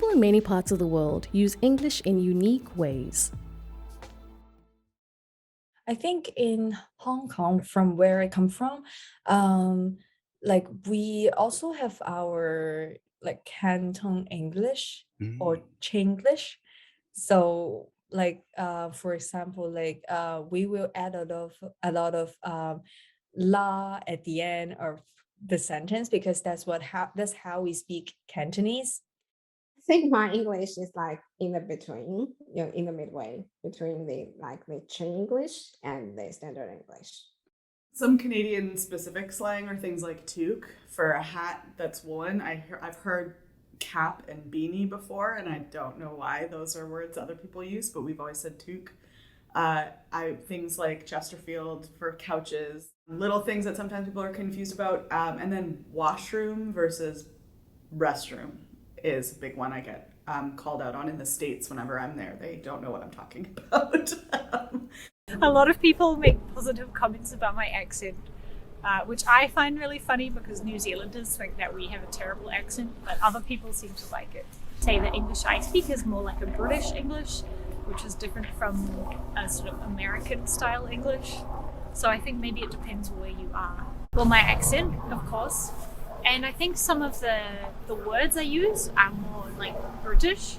People in many parts of the world use English in unique ways. I think in Hong Kong, from where I come from, um, like we also have our like Canton English or Mm. Chinglish. So like for example, like we will add a lot of la at the end of the sentence because that's how we speak Cantonese. I think my English is like in the between, in the midway between the Chin English and the standard English. Some Canadian specific slang are things like toque for a hat that's woolen. I've heard cap and beanie before, and I don't know why those are words other people use, but we've always said toque. Things like Chesterfield for couches, little things that sometimes people are confused about, and then washroom versus restroom is a big one I get called out on in the States whenever I'm there. They don't know what I'm talking about. A lot of people make positive comments about my accent, which I find really funny because New Zealanders think that we have a terrible accent, but other people seem to like it. Say the English I speak is more like a British English, which is different from a sort of American style English. So I think maybe it depends where you are. Well, my accent, of course. And I think some of the words I use are more like British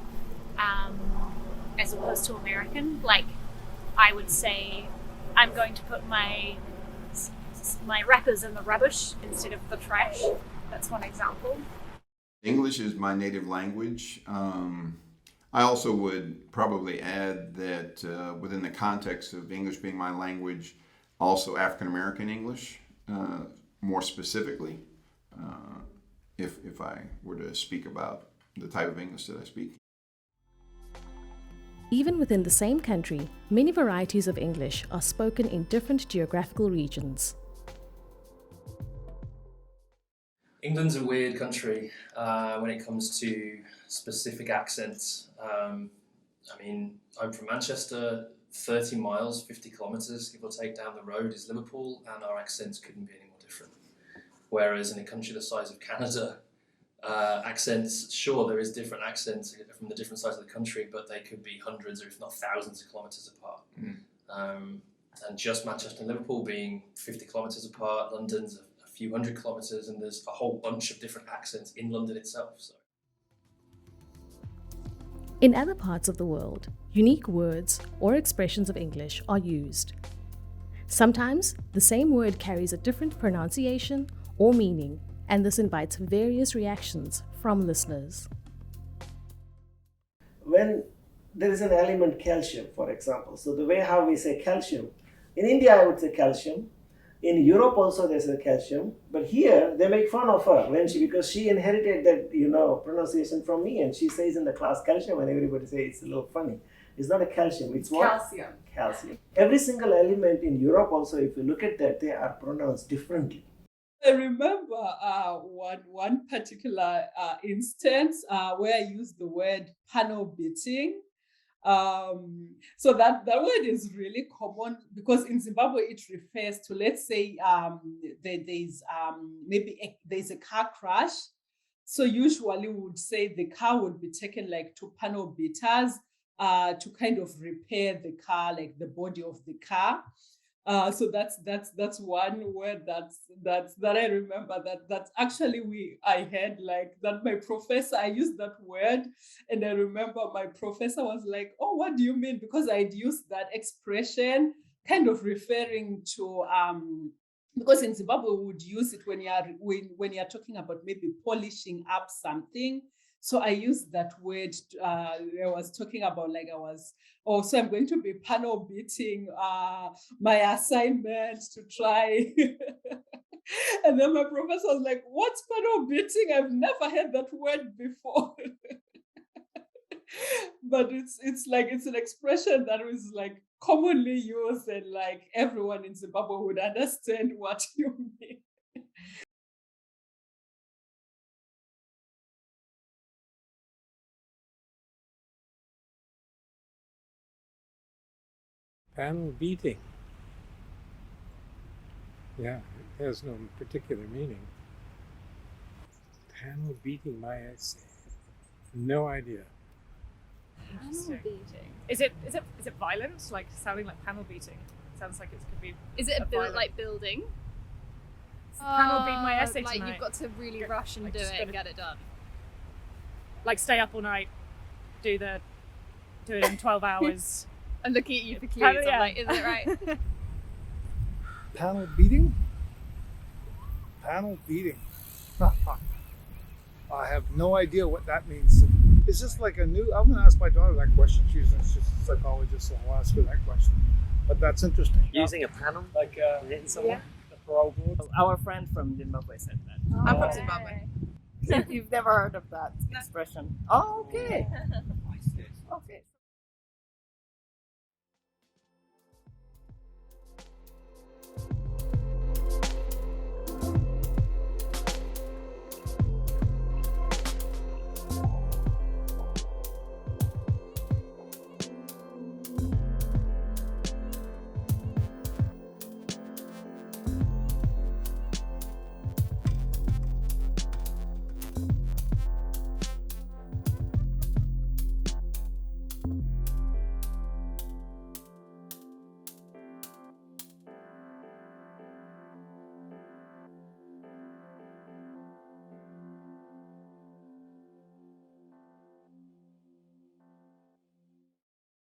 as opposed to American. Like I would say, I'm going to put my wrappers in the rubbish instead of the trash. That's one example. English is my native language. I also would probably add that within the context of English being my language, also African American English, more specifically, if I were to speak about the type of English that I speak. Even within the same country, many varieties of English are spoken in different geographical regions. England's a weird country when it comes to specific accents. I'm from Manchester. 30 miles, 50 kilometres, give or take, down the road is Liverpool, and our accents couldn't be any more different. Whereas in a country the size of Canada, accents, sure, there is different accents from the different sides of the country, but they could be hundreds or if not thousands of kilometres apart. And just Manchester and Liverpool being 50 kilometres apart, London's a few hundred kilometres, and there's a whole bunch of different accents in London itself. So. In other parts of the world, unique words or expressions of English are used. Sometimes the same word carries a different pronunciation or meaning, and this invites various reactions from listeners. When there is an element calcium, for example, so the way how we say calcium, in India I would say calcium, in Europe also there's a calcium, but here they make fun of her because she inherited that pronunciation from me, and she says in the class calcium, and everybody says it's a little funny. It's not a calcium, it's what? Calcium. Calcium. Every single element in Europe also, if you look at that, they are pronounced differently. I remember one particular instance where I used the word panel beating. So that word is really common because in Zimbabwe it refers to, let's say, there's a car crash. So usually we would say the car would be taken like to panel beaters to kind of repair the car, like the body of the car. So that's one word that I remember that actually I had like that my professor, I used that word, and I remember my professor was like, "Oh, what do you mean?" Because I'd used that expression kind of referring to because in Zimbabwe we would use it when you're talking about maybe polishing up something. So I used that word. I was talking about so I'm going to be panel beating my assignment to try. And then my professor was like, "What's panel beating? I've never heard that word before." But it's an expression that is like commonly used, and like everyone in Zimbabwe would understand what you mean. Panel beating. Yeah, it has no particular meaning. Panel beating my accent. No idea. Panel beating. Is it violent? Like sounding like panel beating? Sounds like it could be. Is it a violent- like building? Panel beat my essay Like tonight. you've got to really rush and Like, do just it and gotta- get it done. Like stay up all night, do it in 12 hours. I'm looking at you for clues. Panel- I'm like, is it right? Panel beating? Panel beating. I have no idea what that means. Is this like a new? I'm gonna ask my daughter that question. She's a psychologist, so I'll ask her that question. But that's interesting. Using a panel, Like hitting someone. the parole board. Our friend from Zimbabwe said that. I'm from Zimbabwe. You've never heard of that expression? Oh, okay. Okay.